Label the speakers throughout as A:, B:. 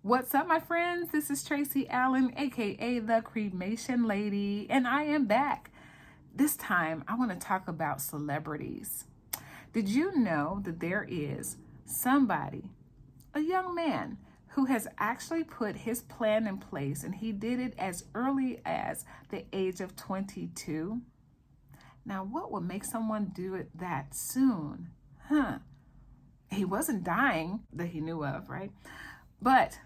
A: What's up, my friends? This is Tracy Allen, aka the Cremation Lady, and I am back. This time, I want to talk about celebrities. Did you know that there is somebody, a young man, who has actually put his plan in place, and he did it as early as the age of 22? Now, what would make someone do it that soon? He wasn't dying that he knew of, right? But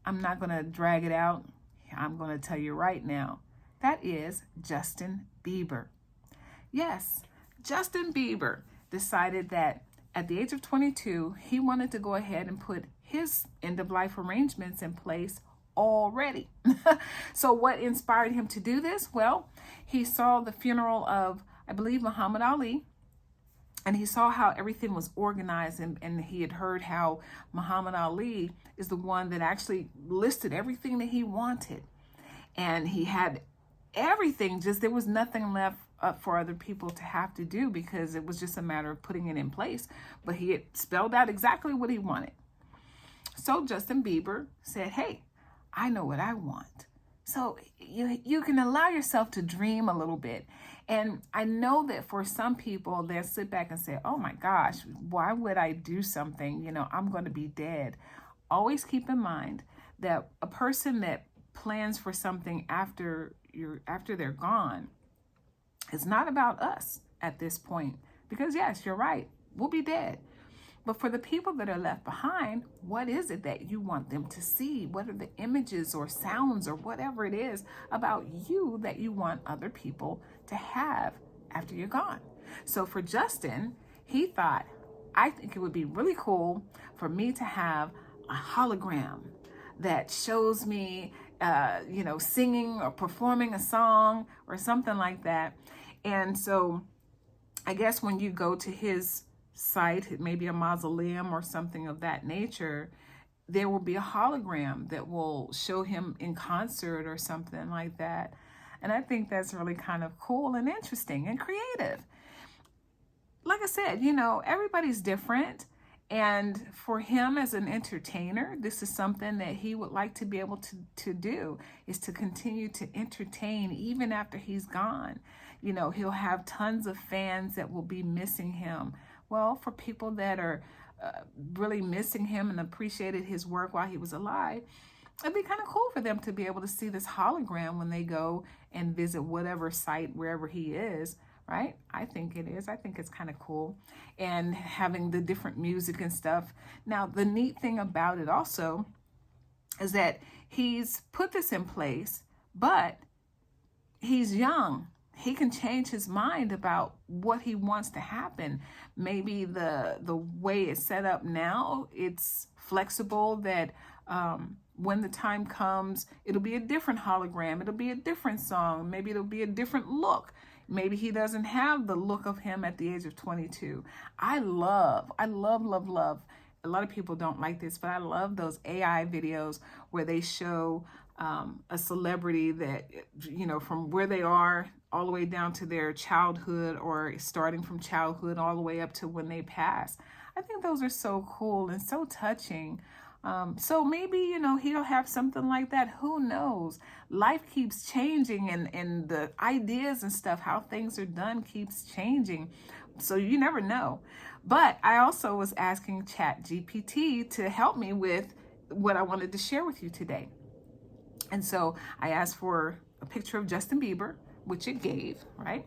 A: I'm not going to drag it out. I'm going to tell you right now. That is Justin Bieber. Yes, Justin Bieber decided that at the age of 22, he wanted to go ahead and put his end-of-life arrangements in place already. So what inspired him to do this? Well, he saw the funeral of, I believe, Muhammad Ali. And he saw how everything was organized, and he had heard how Muhammad Ali is the one that actually listed everything that he wanted. And he had everything, just there was nothing left up for other people to have to do, because it was just a matter of putting it in place. But he had spelled out exactly what he wanted. So Justin Bieber said, hey, I know what I want. So you can allow yourself to dream a little bit. And I know that for some people, they'll sit back and say, oh my gosh, why would I do something? I'm going to be dead. Always keep in mind that a person that plans for something after they're gone, it's not about us at this point. Because yes, you're right, we'll be dead. But for the people that are left behind, what is it that you want them to see? What are the images or sounds or whatever it is about you that you want other people to have after you're gone? So for Justin, he thought, I think it would be really cool for me to have a hologram that shows me, singing or performing a song or something like that. And so I guess when you go to his site, maybe a mausoleum or something of that nature, there will be a hologram that will show him in concert or something like that. And I think that's really kind of cool and interesting and creative. Like I said, everybody's different. And for him as an entertainer, this is something that he would like to be able to do, is to continue to entertain even after he's gone. He'll have tons of fans that will be missing him. Well, for people that are really missing him and appreciated his work while he was alive, it'd be kind of cool for them to be able to see this hologram when they go and visit whatever site, wherever he is, right? I think it is. I think it's kind of cool. And having the different music and stuff. Now, the neat thing about it also is that he's put this in place, but he's young. He can change his mind about what he wants to happen. Maybe the way it's set up now, it's flexible that when the time comes, it'll be a different hologram. It'll be a different song. Maybe it'll be a different look. Maybe he doesn't have the look of him at the age of 22. I love. A lot of people don't like this, but I love those AI videos where they show a celebrity that, from where they are all the way down to their childhood, or starting from childhood all the way up to when they pass. I think those are so cool and so touching. So maybe, he'll have something like that. Who knows? Life keeps changing, and the ideas and stuff, how things are done, keeps changing. So you never know. But I also was asking ChatGPT to help me with what I wanted to share with you today. And so I asked for a picture of Justin Bieber, which it gave, right?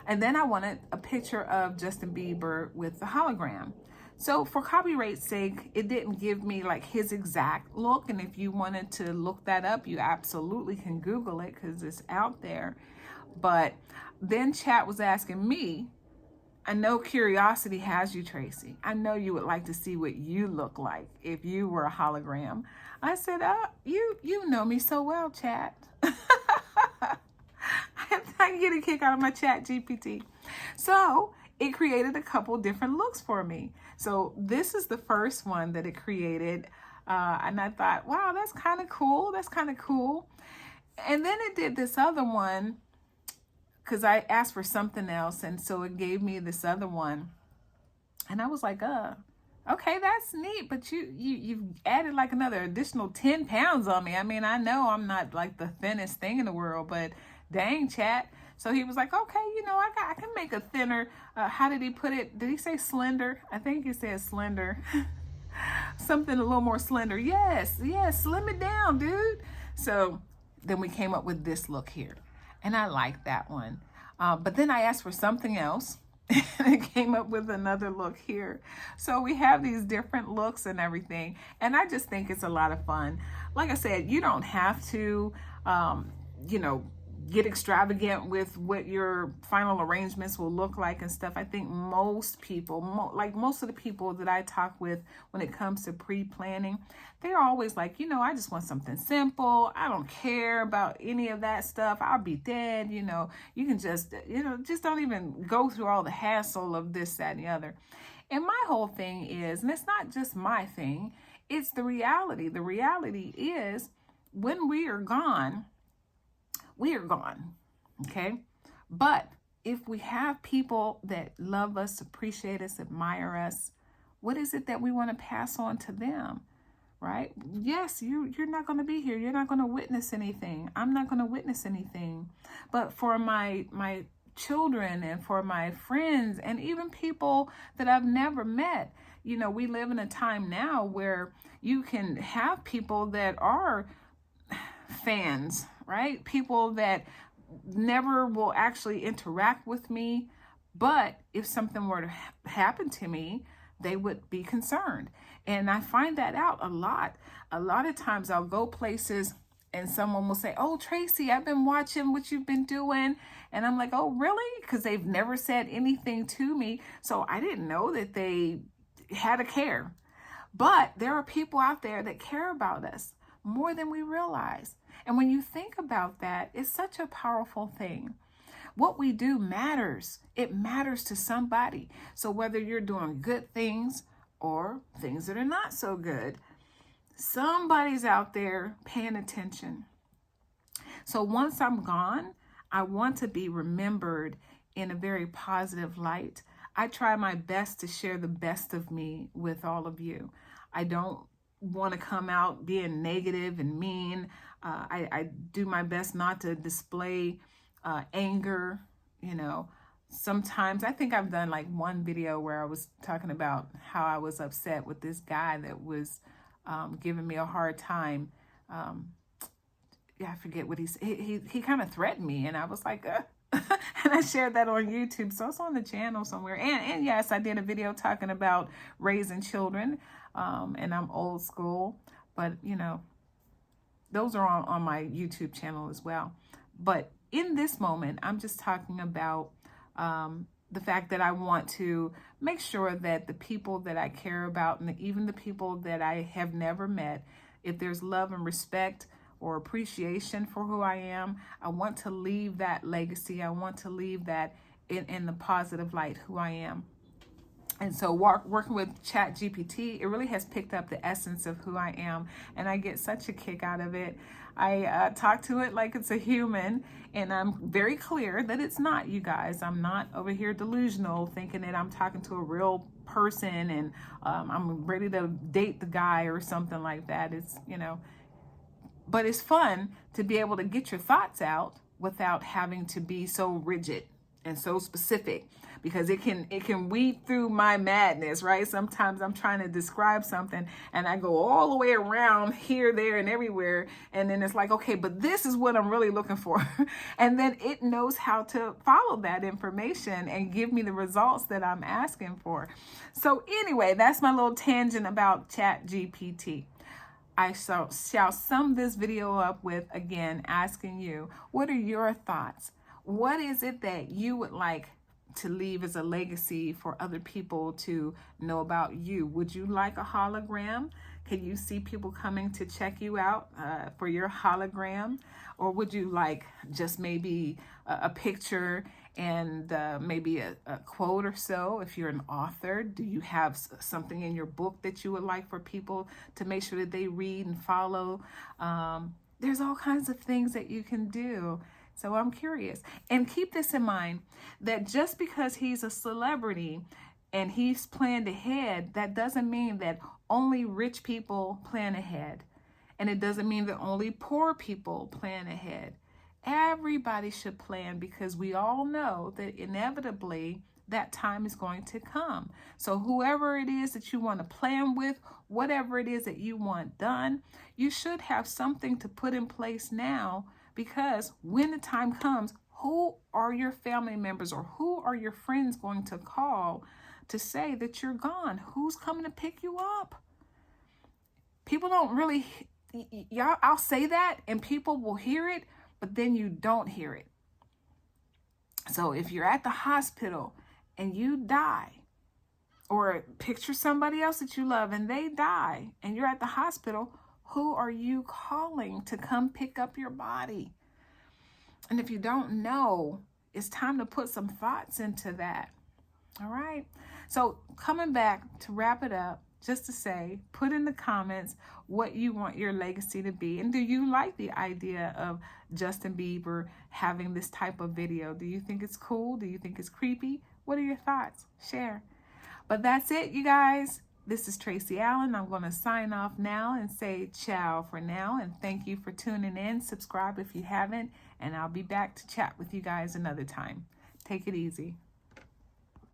A: And then I wanted a picture of Justin Bieber with the hologram. So for copyright's sake, it didn't give me like his exact look. And if you wanted to look that up, you absolutely can Google it because it's out there. But then chat was asking me, I know curiosity has you, Tracy. I know you would like to see what you look like if you were a hologram. I said, you know me so well, chat. I get a kick out of my ChatGPT. So it created a couple different looks for me. So this is the first one that it created. And I thought, wow, that's kind of cool. That's kind of cool. And then it did this other one because I asked for something else. And so it gave me this other one. And I was like, Okay, that's neat, but you've added like another additional 10 pounds on me. I mean, I know I'm not like the thinnest thing in the world, but dang, chat. So he was like, okay, I can make a thinner. How did he put it? Did he say slender? I think he said slender. Something a little more slender. Yes, yes, slim it down, dude. So then we came up with this look here, and I like that one. But then I asked for something else. And came up with another look here. So we have these different looks and everything. And I just think it's a lot of fun. Like I said, you don't have to, you know, get extravagant with what your final arrangements will look like and stuff. I think most people, like most of the people that I talk with when it comes to pre-planning, they're always like, I just want something simple. I don't care about any of that stuff. I'll be dead. You can just, just don't even go through all the hassle of this, that, and the other. And my whole thing is, and it's not just my thing, it's the reality. The reality is when we are gone, okay? But if we have people that love us, appreciate us, admire us, what is it that we want to pass on to them, right? Yes, you're not going to be here. You're not going to witness anything. I'm not going to witness anything. But for my children and for my friends and even people that I've never met, we live in a time now where you can have people that are fans, right? People that never will actually interact with me, but if something were to happen to me, they would be concerned. And I find that out a lot. A lot of times I'll go places and someone will say, "Oh, Tracy, I've been watching what you've been doing." And I'm like, "Oh, really?" Because they've never said anything to me. So I didn't know that they had a care. But there are people out there that care about us more than we realize. And when you think about that, it's such a powerful thing. What we do matters. It matters to somebody. So whether you're doing good things or things that are not so good, somebody's out there paying attention. So once I'm gone, I want to be remembered in a very positive light. I try my best to share the best of me with all of you. I don't want to come out being negative and mean. I do my best not to display anger. Sometimes I think I've done like one video where I was talking about how I was upset with this guy that was giving me a hard time. I forget what he said. He kind of threatened me, and I was like, and I shared that on YouTube, so it's on the channel somewhere. And yes, I did a video talking about raising children, and I'm old school, but those are on my YouTube channel as well. But in this moment, I'm just talking about the fact that I want to make sure that the people that I care about, and even the people that I have never met, if there's love and respect or appreciation for who I am, I want to leave that legacy. I want to leave that in the positive light, who I am. And so working with ChatGPT, it really has picked up the essence of who I am, and I get such a kick out of it. I talk to it like it's a human, and I'm very clear that it's not, you guys. I'm not over here delusional thinking that I'm talking to a real person and I'm ready to date the guy or something like that. It's, but it's fun to be able to get your thoughts out without having to be so rigid and so specific, because it can weed through my madness, right? Sometimes I'm trying to describe something and I go all the way around here, there, and everywhere. And then it's like, okay, but this is what I'm really looking for. And then it knows how to follow that information and give me the results that I'm asking for. So anyway, that's my little tangent about ChatGPT. I shall sum this video up with, again, asking you, what are your thoughts? What is it that you would like to leave as a legacy for other people to know about you? Would you like a hologram? Can you see people coming to check you out for your hologram? Or would you like just maybe a picture and maybe a quote or so? If you're an author, do you have something in your book that you would like for people to make sure that they read and follow? There's all kinds of things that you can do. So I'm curious. And keep this in mind, that just because he's a celebrity and he's planned ahead, that doesn't mean that only rich people plan ahead. And it doesn't mean that only poor people plan ahead. Everybody should plan, because we all know that inevitably that time is going to come. So whoever it is that you want to plan with, whatever it is that you want done, you should have something to put in place now, because when the time comes, who are your family members or who are your friends going to call to say that you're gone? Who's coming to pick you up? People don't really, y'all, I'll say that and people will hear it, but then you don't hear it. So if you're at the hospital and you die, or picture somebody else that you love and they die and you're at the hospital, who are you calling to come pick up your body? And if you don't know, it's time to put some thoughts into that. All right. So coming back to wrap it up, just to say, put in the comments what you want your legacy to be. And do you like the idea of Justin Bieber having this type of video? Do you think it's cool? Do you think it's creepy? What are your thoughts? Share. But that's it, you guys. This is Tracy Allen. I'm going to sign off now and say ciao for now. And thank you for tuning in. Subscribe if you haven't. And I'll be back to chat with you guys another time. Take it easy.